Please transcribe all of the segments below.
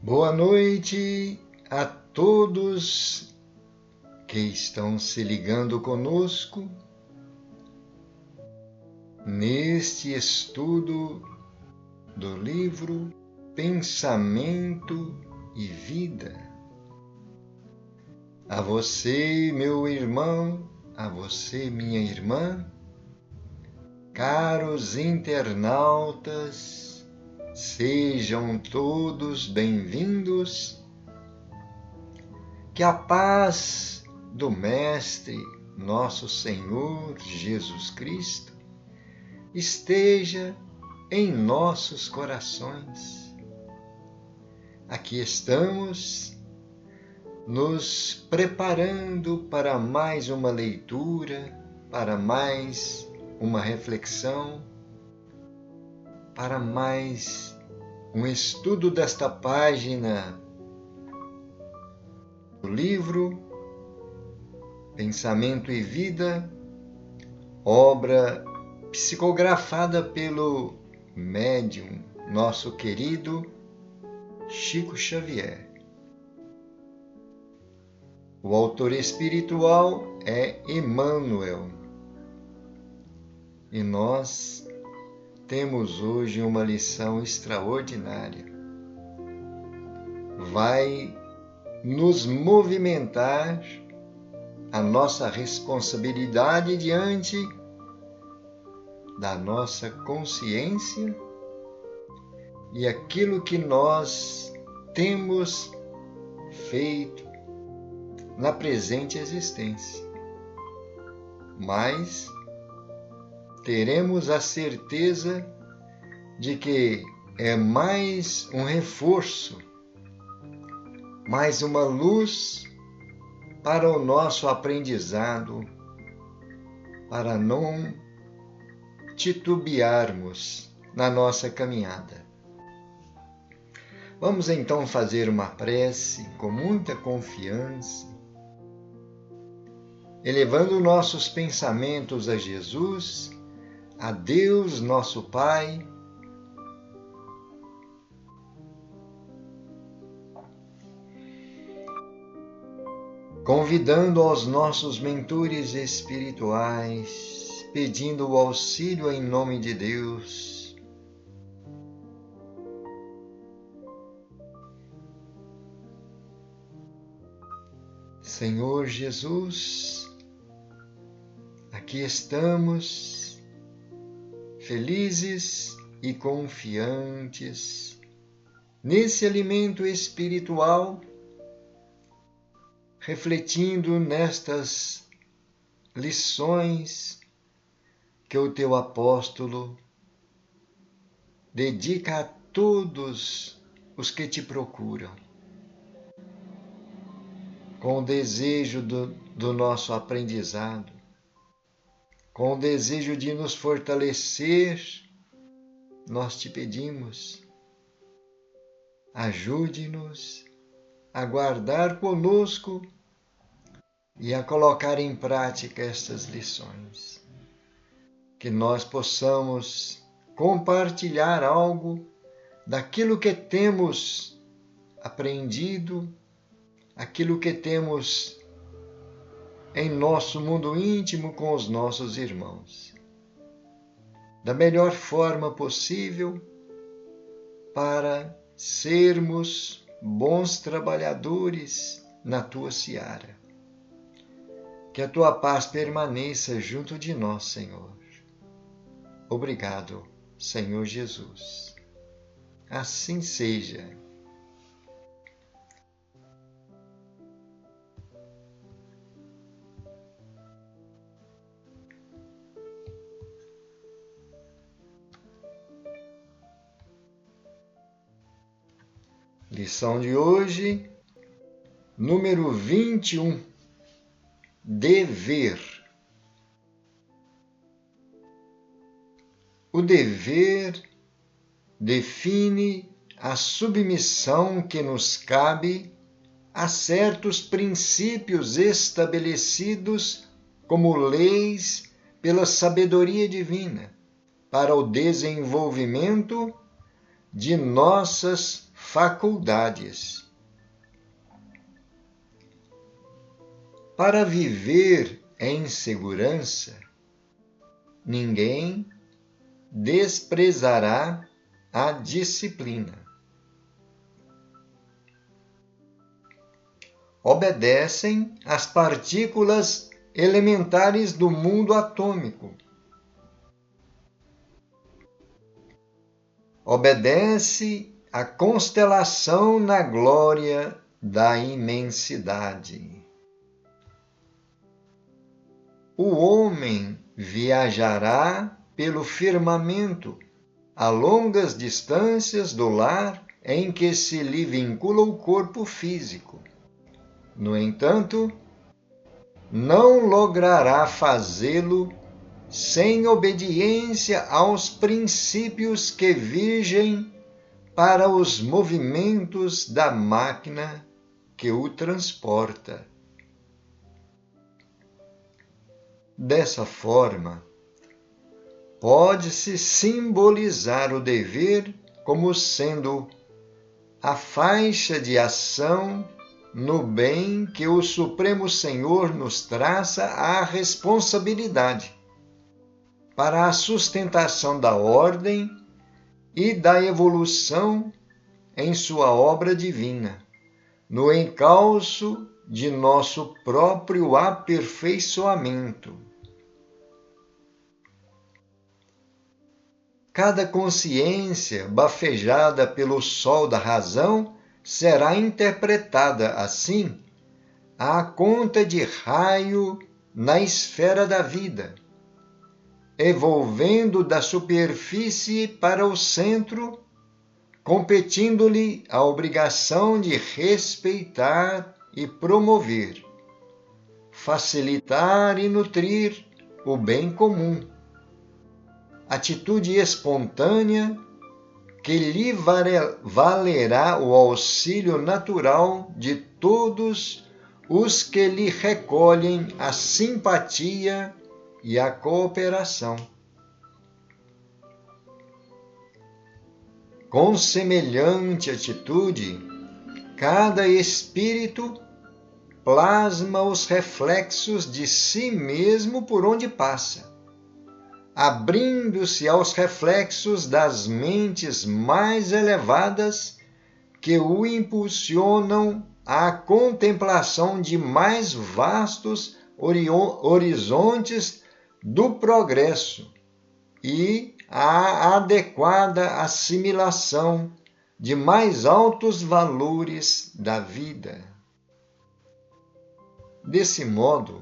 Boa noite a todos que estão se ligando conosco neste estudo do livro Pensamento e Vida. A você, meu irmão, a você, minha irmã, caros internautas, sejam todos bem-vindos. Que a paz do Mestre, nosso Senhor Jesus Cristo, esteja em nossos corações. Aqui estamos nos preparando para mais uma leitura, para mais uma reflexão, para mais um estudo desta página do livro Pensamento e Vida, obra psicografada pelo médium, nosso querido Chico Xavier. O autor espiritual é Emmanuel. E nós temos hoje uma lição extraordinária. Vai nos movimentar a nossa responsabilidade diante da nossa consciência e aquilo que nós temos feito na presente existência. Mas teremos a certeza de que é mais um reforço, mais uma luz para o nosso aprendizado, para não titubearmos na nossa caminhada. Vamos então fazer uma prece com muita confiança, elevando nossos pensamentos a Jesus, a Deus, nosso Pai, convidando aos nossos mentores espirituais, pedindo o auxílio em nome de Deus. Senhor Jesus, aqui estamos, felizes e confiantes, nesse alimento espiritual, refletindo nestas lições que o teu apóstolo dedica a todos os que te procuram, com o desejo do nosso aprendizado, com o desejo de nos fortalecer. Nós te pedimos, ajude-nos a guardar conosco e a colocar em prática estas lições. Que nós possamos compartilhar algo daquilo que temos aprendido, aquilo que temos em nosso mundo íntimo com os nossos irmãos, da melhor forma possível, para sermos bons trabalhadores na tua seara. Que a tua paz permaneça junto de nós, Senhor. Obrigado, Senhor Jesus. Assim seja. Lição de hoje, número 21. Dever. O dever define a submissão que nos cabe a certos princípios estabelecidos como leis pela sabedoria divina para o desenvolvimento de nossas faculdades. Para viver em segurança, ninguém desprezará a disciplina. Obedecem às partículas elementares do mundo atômico. Obedece à constelação na glória da imensidade. O homem viajará pelo firmamento a longas distâncias do lar em que se lhe vincula o corpo físico. No entanto, não logrará fazê-lo sem obediência aos princípios que vigem para os movimentos da máquina que o transporta. Dessa forma, pode-se simbolizar o dever como sendo a faixa de ação no bem que o Supremo Senhor nos traça à responsabilidade para a sustentação da ordem e da evolução em sua obra divina, no encalço de nosso próprio aperfeiçoamento. Cada consciência bafejada pelo sol da razão será interpretada assim à conta de raio na esfera da vida, evolvendo da superfície para o centro, competindo-lhe a obrigação de respeitar e promover, facilitar e nutrir o bem comum, atitude espontânea que lhe valerá o auxílio natural de todos os que lhe recolhem a simpatia e a cooperação. Com semelhante atitude, cada espírito plasma os reflexos de si mesmo por onde passa, abrindo-se aos reflexos das mentes mais elevadas que o impulsionam à contemplação de mais vastos horizontes do progresso e à adequada assimilação de mais altos valores da vida. Desse modo,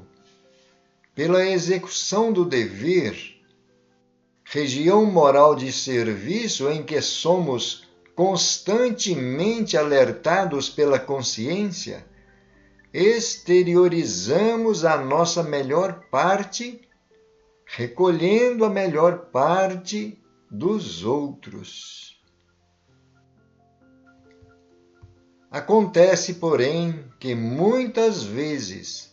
pela execução do dever, região moral de serviço em que somos constantemente alertados pela consciência, exteriorizamos a nossa melhor parte, recolhendo a melhor parte dos outros. Acontece, porém, que muitas vezes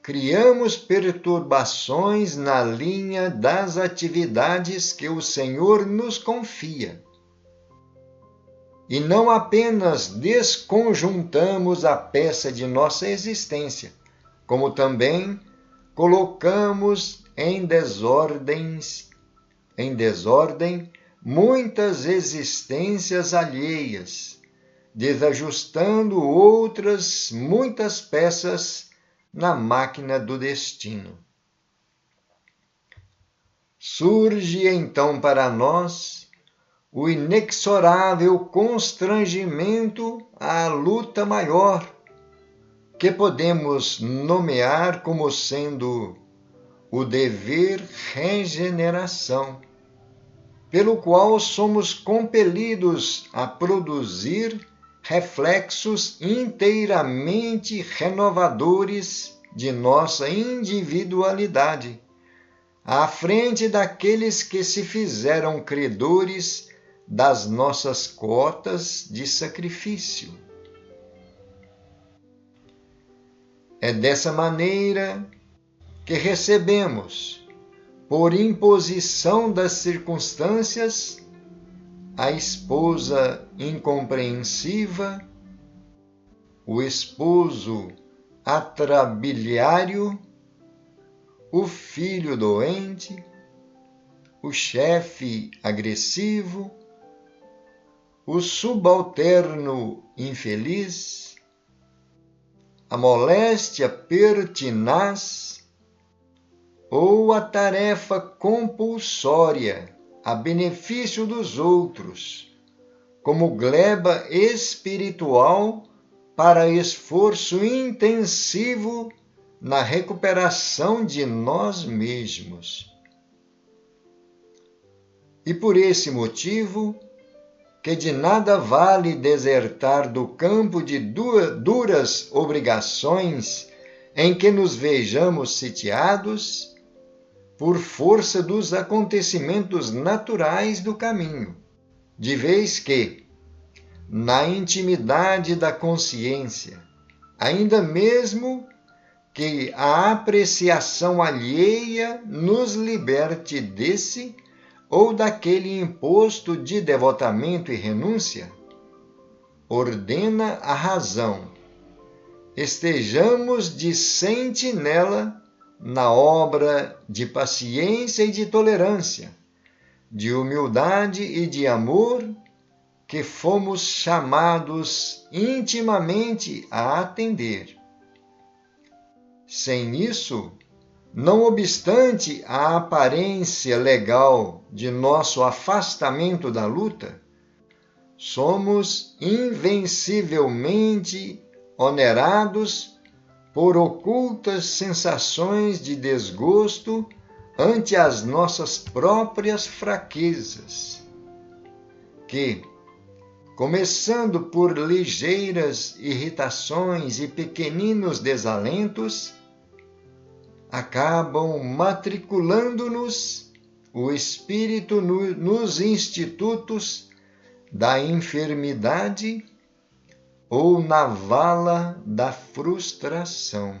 criamos perturbações na linha das atividades que o Senhor nos confia. E não apenas desconjuntamos a peça de nossa existência, como também colocamos em desordem muitas existências alheias, desajustando outras muitas peças na máquina do destino. Surge então para nós o inexorável constrangimento à luta maior, que podemos nomear como sendo o dever regeneração, pelo qual somos compelidos a produzir reflexos inteiramente renovadores de nossa individualidade, à frente daqueles que se fizeram credores das nossas cotas de sacrifício. É dessa maneira que recebemos, por imposição das circunstâncias, a esposa incompreensiva, o esposo atrabiliário, o filho doente, o chefe agressivo, o subalterno infeliz, a moléstia pertinaz ou a tarefa compulsória a benefício dos outros, como gleba espiritual para esforço intensivo na recuperação de nós mesmos. E por esse motivo, que de nada vale desertar do campo de duras obrigações em que nos vejamos sitiados, por força dos acontecimentos naturais do caminho, de vez que, na intimidade da consciência, ainda mesmo que a apreciação alheia nos liberte desse ou daquele imposto de devotamento e renúncia, ordena a razão, estejamos de sentinela na obra de paciência e de tolerância, de humildade e de amor, que fomos chamados intimamente a atender. Sem isso, não obstante a aparência legal de nosso afastamento da luta, somos invencivelmente onerados por ocultas sensações de desgosto ante as nossas próprias fraquezas, que, começando por ligeiras irritações e pequeninos desalentos, acabam matriculando-nos o espírito nos institutos da enfermidade ou na vala da frustração.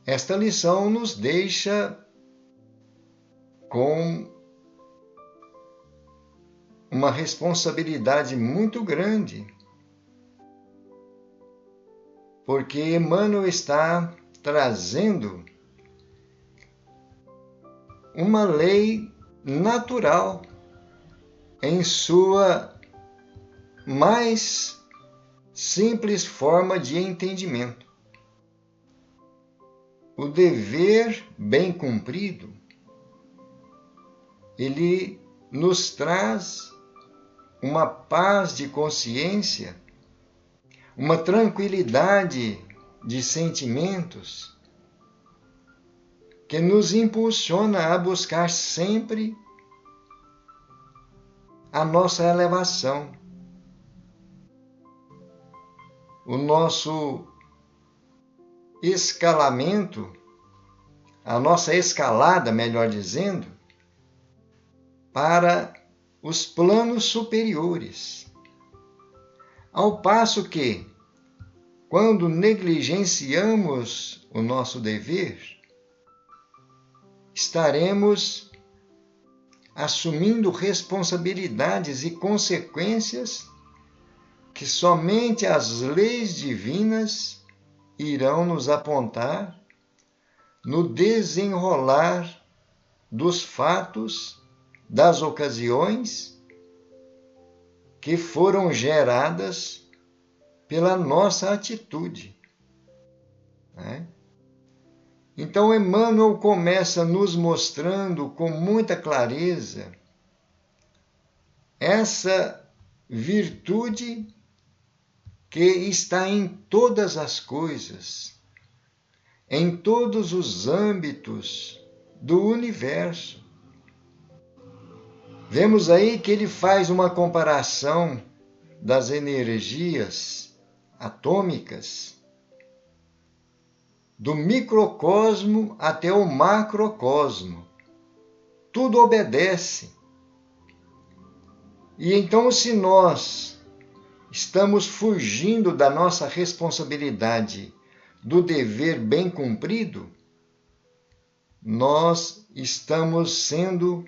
Esta lição nos deixa com uma responsabilidade muito grande, porque Emmanuel está trazendo uma lei natural em sua mais simples forma de entendimento. O dever bem cumprido, ele nos traz uma paz de consciência, uma tranquilidade de sentimentos, que nos impulsiona a buscar sempre a nossa elevação, o nosso escalamento, a nossa escalada, melhor dizendo, para os planos superiores. Ao passo que, quando negligenciamos o nosso dever, estaremos assumindo responsabilidades e consequências que somente as leis divinas irão nos apontar no desenrolar dos fatos, das ocasiões que foram geradas pela nossa atitude, né? Então, Emmanuel começa nos mostrando com muita clareza essa virtude que está em todas as coisas, em todos os âmbitos do universo. Vemos aí que ele faz uma comparação das energias atômicas, do microcosmo até o macrocosmo. Tudo obedece. E então, se nós estamos fugindo da nossa responsabilidade do dever bem cumprido, nós estamos sendo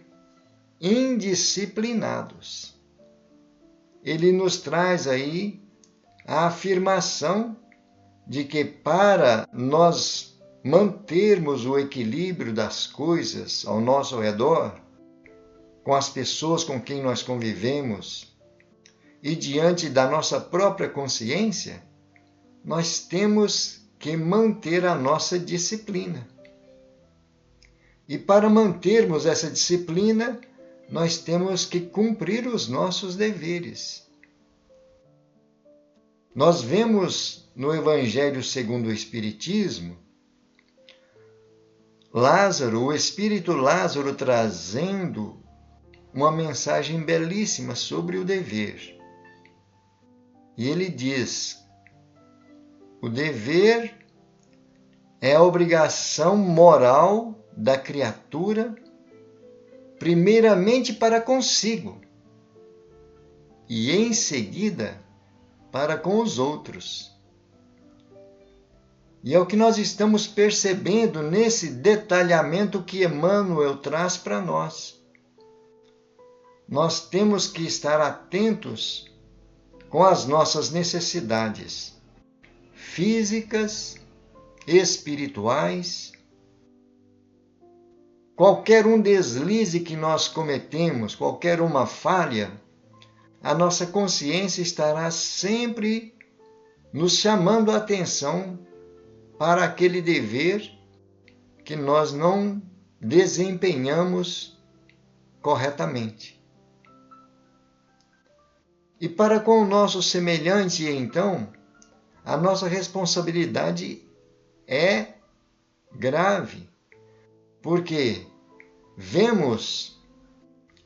indisciplinados. Ele nos traz aí a afirmação de que para nós mantermos o equilíbrio das coisas ao nosso redor, com as pessoas com quem nós convivemos e diante da nossa própria consciência, nós temos que manter a nossa disciplina. E para mantermos essa disciplina, nós temos que cumprir os nossos deveres. Nós vemos no Evangelho segundo o Espiritismo, Lázaro, o Espírito Lázaro trazendo uma mensagem belíssima sobre o dever. E ele diz: o dever é a obrigação moral da criatura, primeiramente para consigo e em seguida para com os outros. E é o que nós estamos percebendo nesse detalhamento que Emmanuel traz para nós. Nós temos que estar atentos com as nossas necessidades físicas, espirituais. Qualquer um deslize que nós cometemos, qualquer uma falha, a nossa consciência estará sempre nos chamando a atenção para aquele dever que nós não desempenhamos corretamente. E para com o nosso semelhante, então, a nossa responsabilidade é grave, porque vemos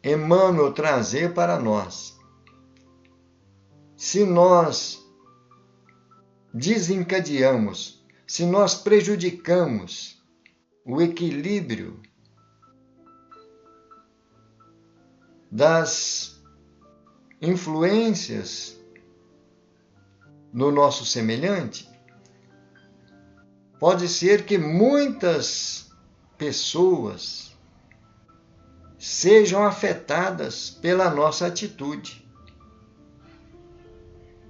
Emmanuel trazer para nós: se nós desencadeamos, se nós prejudicamos o equilíbrio das influências no nosso semelhante, pode ser que muitas pessoas sejam afetadas pela nossa atitude.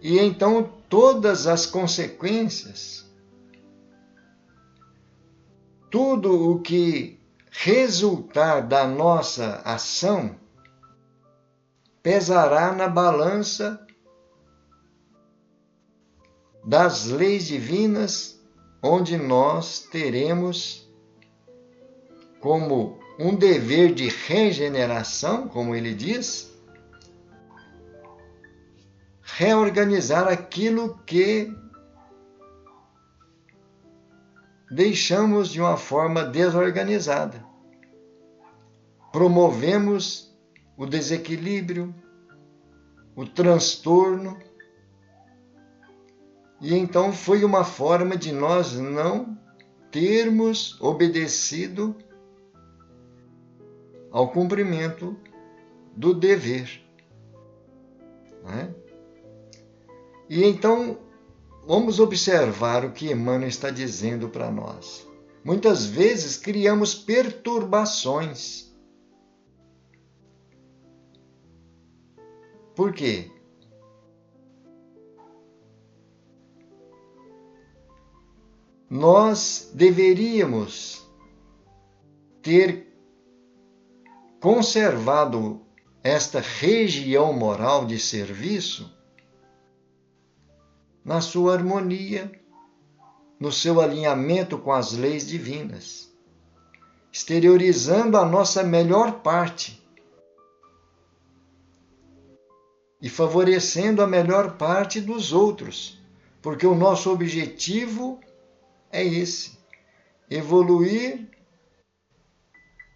E então todas as consequências, tudo o que resultar da nossa ação, pesará na balança das leis divinas, onde nós teremos como um dever de regeneração, como ele diz, reorganizar aquilo que deixamos de uma forma desorganizada. Promovemos o desequilíbrio, o transtorno, e então foi uma forma de nós não termos obedecido ao cumprimento do dever. Né? E então, vamos observar o que Emmanuel está dizendo para nós. Muitas vezes criamos perturbações. Por quê? Nós deveríamos ter conservado esta região moral de serviço na sua harmonia, no seu alinhamento com as leis divinas, exteriorizando a nossa melhor parte e favorecendo a melhor parte dos outros, porque o nosso objetivo é esse: evoluir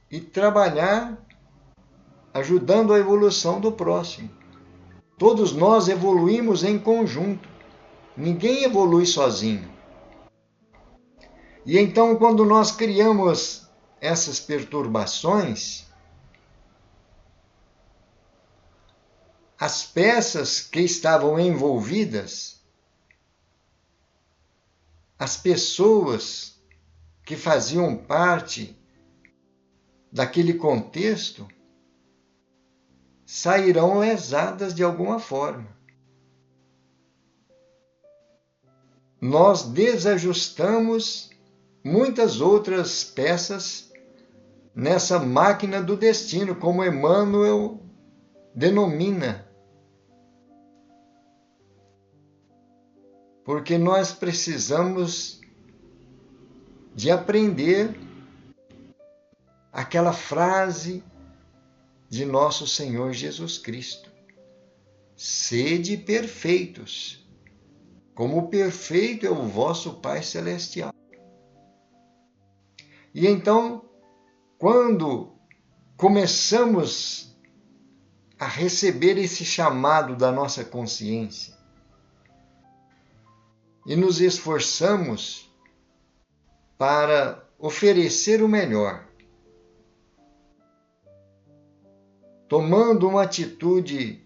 e trabalhar ajudando a evolução do próximo. Todos nós evoluímos em conjunto, ninguém evolui sozinho. E então, quando nós criamos essas perturbações, as peças que estavam envolvidas as pessoas que faziam parte daquele contexto sairão lesadas de alguma forma. Nós desajustamos muitas outras peças nessa máquina do destino, como Emmanuel denomina. Porque nós precisamos de aprender aquela frase de nosso Senhor Jesus Cristo: sede perfeitos, como perfeito é o vosso Pai Celestial. E então, quando começamos a receber esse chamado da nossa consciência e nos esforçamos para oferecer o melhor, tomando uma atitude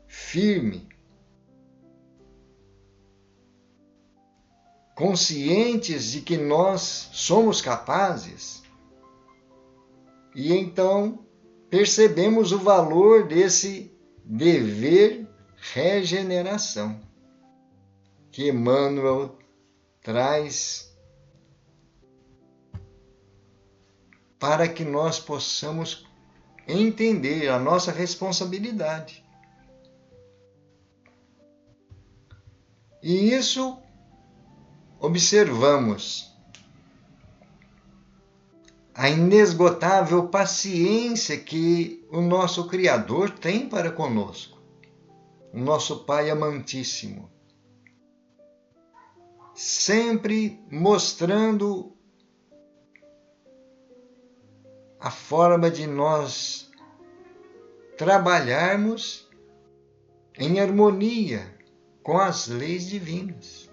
firme, conscientes de que nós somos capazes, e então percebemos o valor desse dever regeneração que Emmanuel traz para que nós possamos entender a nossa responsabilidade. E isso observamos a inesgotável paciência que o nosso Criador tem para conosco, o nosso Pai amantíssimo, sempre mostrando a forma de nós trabalharmos em harmonia com as leis divinas.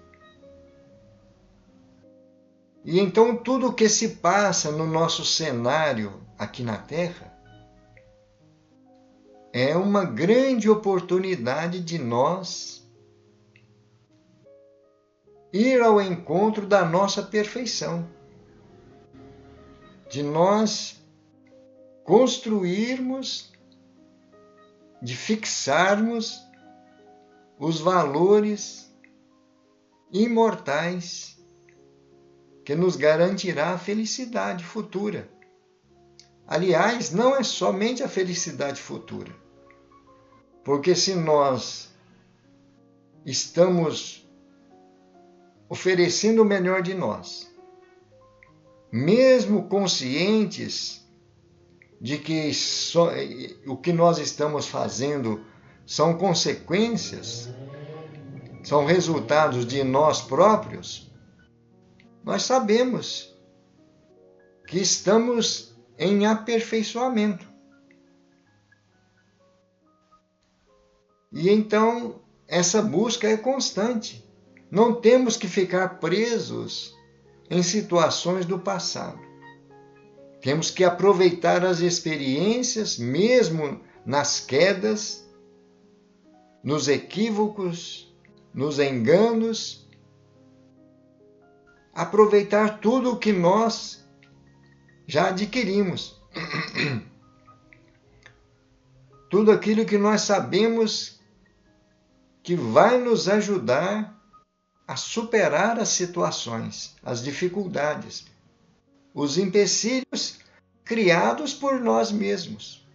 E então tudo o que se passa no nosso cenário aqui na Terra é uma grande oportunidade de nós ir ao encontro da nossa perfeição, de nós construirmos, de fixarmos os valores imortais que nos garantirá a felicidade futura. Aliás, não é somente a felicidade futura, porque se nós estamos oferecendo o melhor de nós, mesmo conscientes de que o que nós estamos fazendo são consequências, são resultados de nós próprios, nós sabemos que estamos em aperfeiçoamento. E então, essa busca é constante. Não temos que ficar presos em situações do passado. Temos que aproveitar as experiências, mesmo nas quedas, nos equívocos, nos enganos, aproveitar tudo o que nós já adquirimos. Tudo aquilo que nós sabemos que vai nos ajudar a superar as situações, as dificuldades, os empecilhos criados por nós mesmos.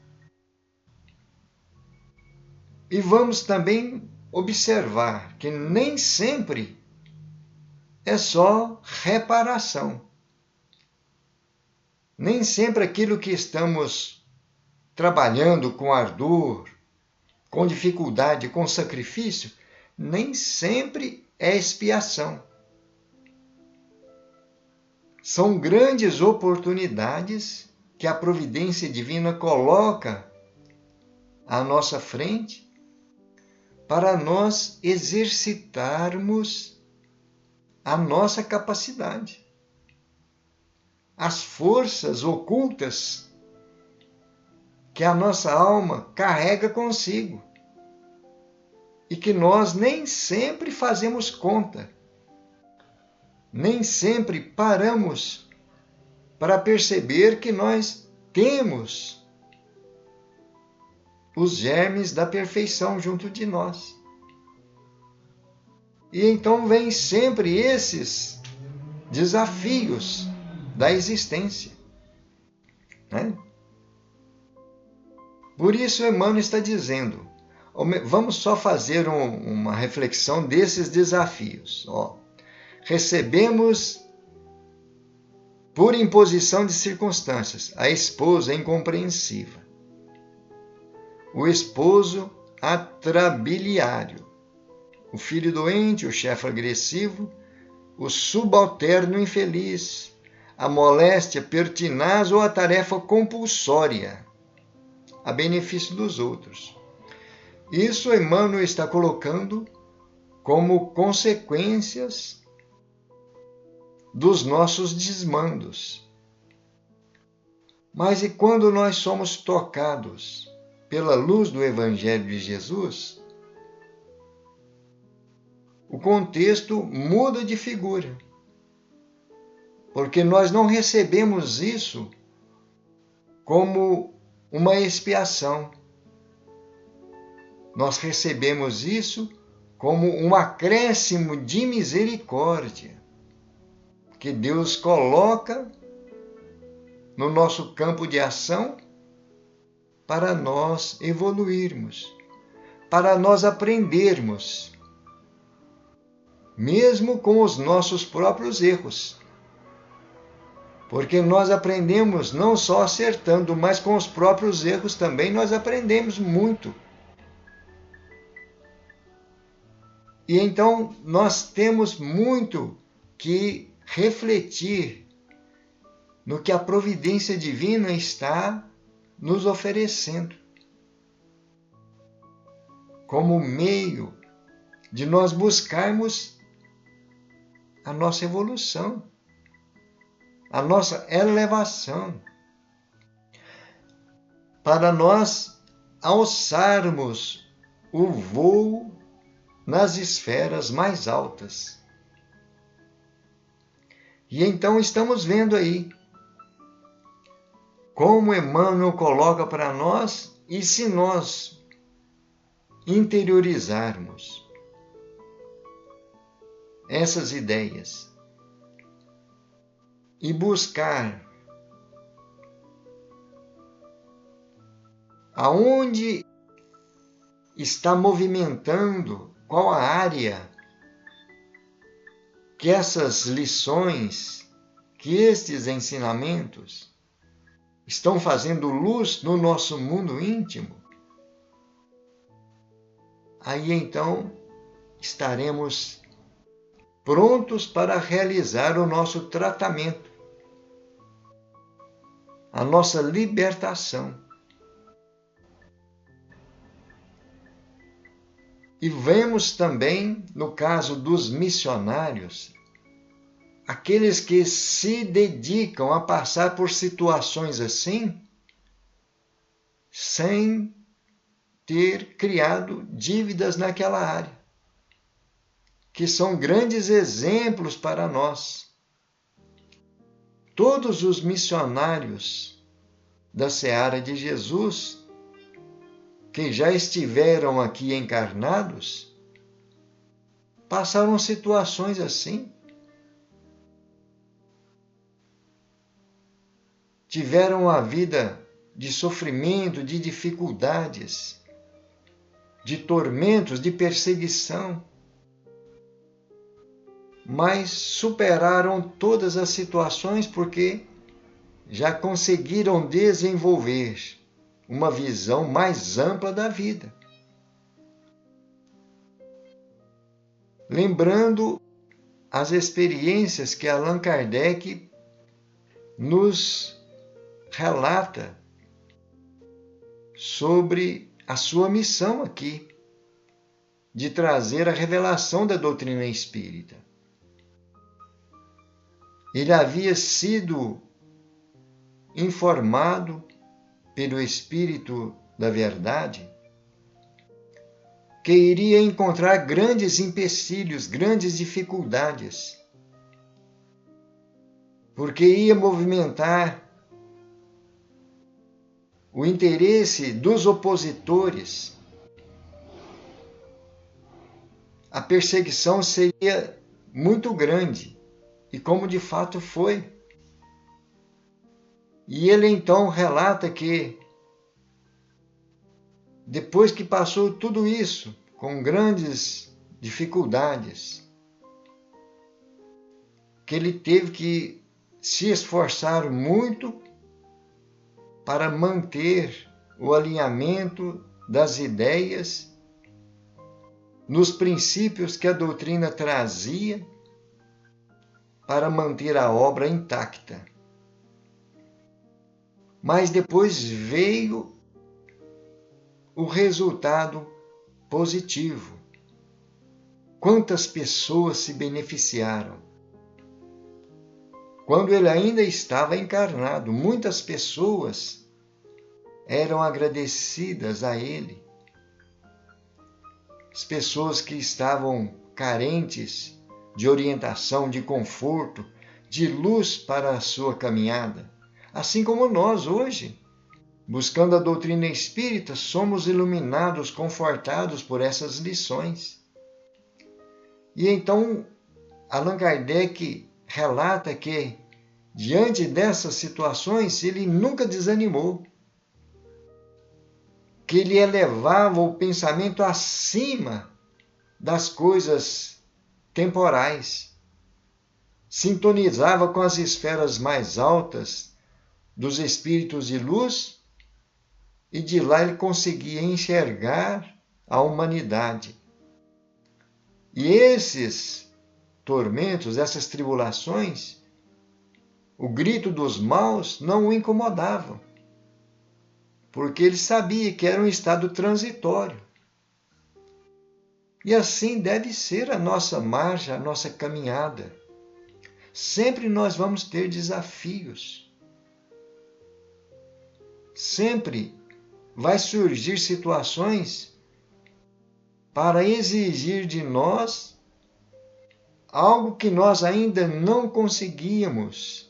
E vamos também observar que nem sempre é só reparação. Nem sempre aquilo que estamos trabalhando com ardor, com dificuldade, com sacrifício, nem sempre é expiação. São grandes oportunidades que a providência divina coloca à nossa frente para nós exercitarmos a nossa capacidade, as forças ocultas que a nossa alma carrega consigo e que nós nem sempre fazemos conta nem sempre paramos para perceber que nós temos os germes da perfeição junto de nós. E então vêm sempre esses desafios da existência, né? Por isso Emmanuel está dizendo, vamos só fazer uma reflexão desses desafios. Recebemos, por imposição de circunstâncias, a esposa incompreensiva, o esposo atrabiliário, o filho doente, o chefe agressivo, o subalterno infeliz, a moléstia pertinaz ou a tarefa compulsória, a benefício dos outros. Isso Emmanuel está colocando como consequências dos nossos desmandos. Mas e quando nós somos tocados pela luz do Evangelho de Jesus, o contexto muda de figura. Porque nós não recebemos isso como uma expiação. Nós recebemos isso como um acréscimo de misericórdia que Deus coloca no nosso campo de ação para nós evoluirmos, para nós aprendermos, mesmo com os nossos próprios erros. Porque nós aprendemos não só acertando, mas com os próprios erros também nós aprendemos muito. E então nós temos muito que refletir no que a providência divina está nos oferecendo, como meio de nós buscarmos a nossa evolução, a nossa elevação, para nós alçarmos o voo nas esferas mais altas. E então estamos vendo aí como Emmanuel coloca para nós, e se nós interiorizarmos essas ideias e buscar aonde está movimentando, qual a área que essas lições, que estes ensinamentos estão fazendo luz no nosso mundo íntimo, aí então estaremos prontos para realizar o nosso tratamento, a nossa libertação. E vemos também, no caso dos missionários, aqueles que se dedicam a passar por situações assim, sem ter criado dívidas naquela área, que são grandes exemplos para nós. Todos os missionários da seara de Jesus, que já estiveram aqui encarnados, passaram situações assim. Tiveram a vida de sofrimento, de dificuldades, de tormentos, de perseguição, mas superaram todas as situações porque já conseguiram desenvolver uma visão mais ampla da vida. Lembrando as experiências que Allan Kardec nos relata sobre a sua missão aqui, de trazer a revelação da doutrina espírita. Ele havia sido informado pelo Espírito da Verdade que iria encontrar grandes empecilhos, grandes dificuldades porque ia movimentar o interesse dos opositores. A perseguição seria muito grande, e como de fato foi. E ele então relata que, depois que passou tudo isso, com grandes dificuldades, que ele teve que se esforçar muito para manter o alinhamento das ideias nos princípios que a doutrina trazia para manter a obra intacta. Mas depois veio o resultado positivo. Quantas pessoas se beneficiaram? Quando ele ainda estava encarnado, muitas pessoas eram agradecidas a ele. As pessoas que estavam carentes de orientação, de conforto, de luz para a sua caminhada. Assim como nós hoje, buscando a doutrina espírita, somos iluminados, confortados por essas lições. E então, Allan Kardec relata que, diante dessas situações, ele nunca desanimou, que ele elevava o pensamento acima das coisas temporais, sintonizava com as esferas mais altas dos espíritos de luz, e de lá ele conseguia enxergar a humanidade. E esses tormentos, essas tribulações, o grito dos maus não o incomodavam, porque ele sabia que era um estado transitório. E assim deve ser a nossa marcha, a nossa caminhada. Sempre nós vamos ter desafios. Sempre vai surgir situações para exigir de nós algo que nós ainda não conseguíamos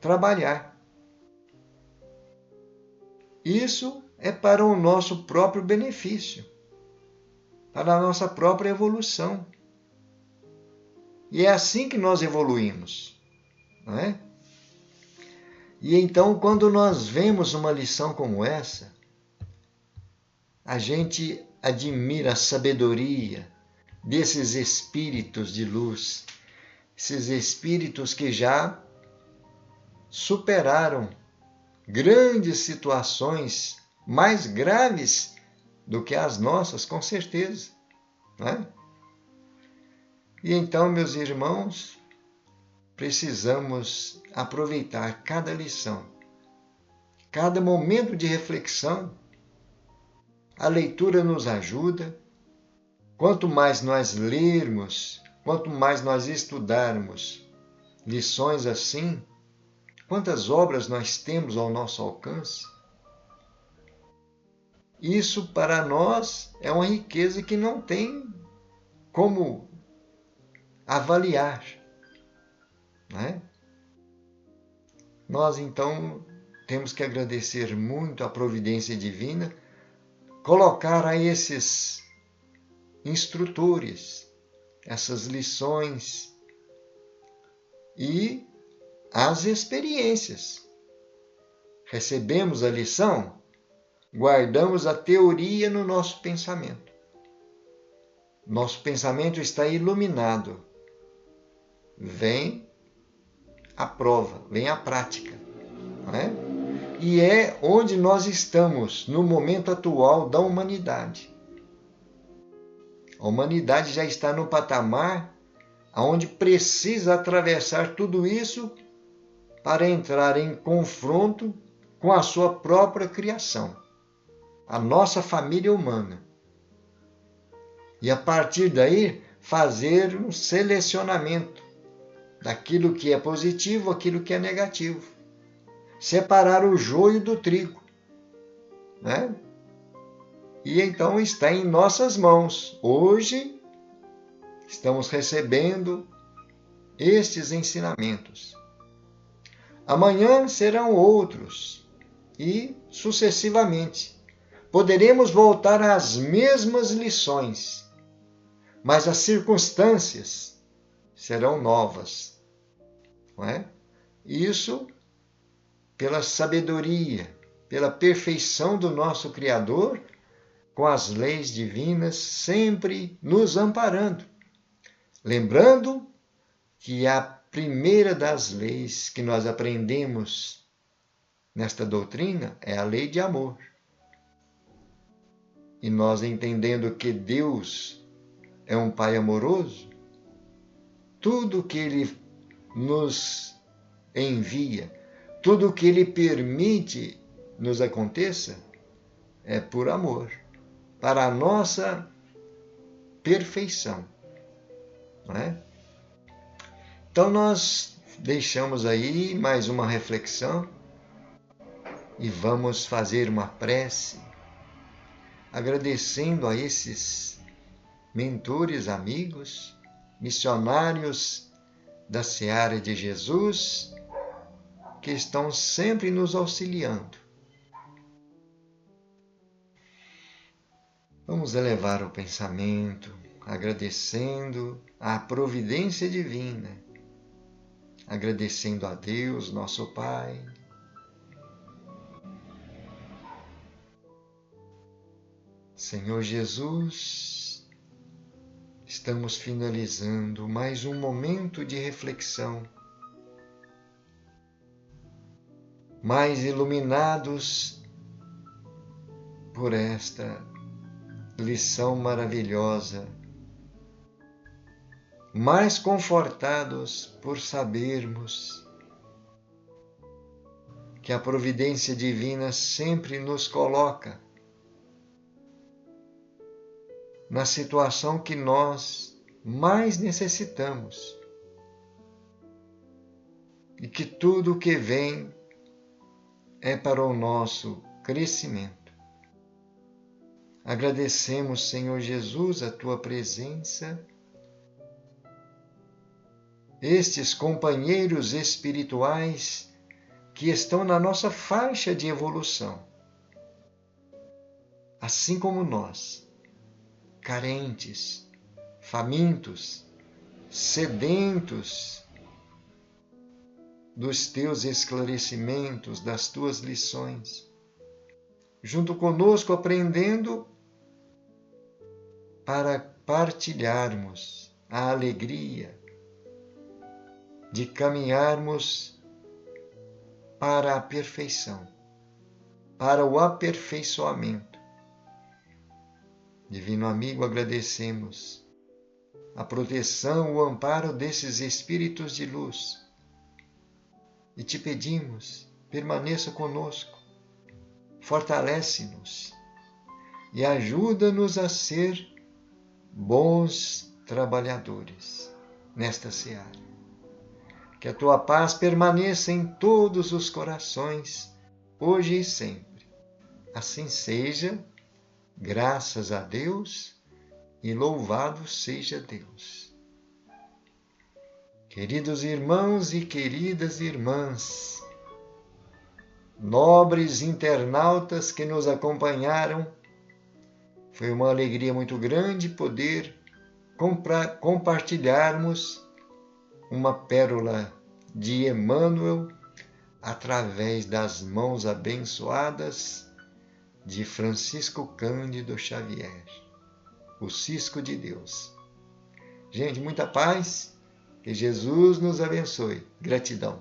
trabalhar. Isso é para o nosso próprio benefício, para a nossa própria evolução. E é assim que nós evoluímos, não é? E então, quando nós vemos uma lição como essa, a gente admira a sabedoria desses espíritos de luz, esses espíritos que já superaram grandes situações mais graves do que as nossas, com certeza, né? E então, meus irmãos, precisamos aproveitar cada lição, cada momento de reflexão. A leitura nos ajuda. Quanto mais nós lermos, quanto mais nós estudarmos lições assim, quantas obras nós temos ao nosso alcance. Isso para nós é uma riqueza que não tem como avaliar, né? Nós então temos que agradecer muito a providência divina, colocar a esses instrutores essas lições e as experiências. Recebemos a lição, guardamos a teoria no nosso pensamento. Nosso pensamento está iluminado. Vem a prova, vem a prática, não é? E é onde nós estamos no momento atual da humanidade. A humanidade já está no patamar onde precisa atravessar tudo isso para entrar em confronto com a sua própria criação, a nossa família humana. E a partir daí fazer um selecionamento daquilo que é positivo, aquilo que é negativo. Separar o joio do trigo, né? E então está em nossas mãos. Hoje estamos recebendo estes ensinamentos. Amanhã serão outros e sucessivamente. Poderemos voltar às mesmas lições, mas as circunstâncias serão novas, não é? Isso pela sabedoria, pela perfeição do nosso Criador, com as leis divinas sempre nos amparando. Lembrando que a primeira das leis que nós aprendemos nesta doutrina é a lei de amor. E nós entendendo que Deus é um Pai amoroso, tudo que Ele nos envia, tudo que Ele permite nos aconteça, é por amor, para a nossa perfeição. Não é? Então nós deixamos aí mais uma reflexão e vamos fazer uma prece, agradecendo a esses mentores, amigos, missionários da Seara de Jesus, que estão sempre nos auxiliando. Vamos elevar o pensamento, agradecendo a providência divina, agradecendo a Deus, nosso Pai. Senhor Jesus, estamos finalizando mais um momento de reflexão, mais iluminados por esta lição maravilhosa, mais confortados por sabermos que a providência divina sempre nos coloca na situação que nós mais necessitamos e que tudo o que vem é para o nosso crescimento. Agradecemos, Senhor Jesus, a Tua presença, estes companheiros espirituais que estão na nossa faixa de evolução, assim como nós, carentes, famintos, sedentos dos Teus esclarecimentos, das Tuas lições, junto conosco aprendendo para partilharmos a alegria de caminharmos para a perfeição, para o aperfeiçoamento. Divino amigo, agradecemos a proteção, o amparo desses espíritos de luz e te pedimos, permaneça conosco, fortalece-nos e ajuda-nos a ser bons trabalhadores nesta seara. Que a Tua paz permaneça em todos os corações, hoje e sempre. Assim seja, graças a Deus e louvado seja Deus. Queridos irmãos e queridas irmãs, nobres internautas que nos acompanharam, foi uma alegria muito grande poder compartilharmos uma pérola de Emmanuel através das mãos abençoadas de Francisco Cândido Xavier, o Cisco de Deus. Gente, muita paz, que Jesus nos abençoe. Gratidão.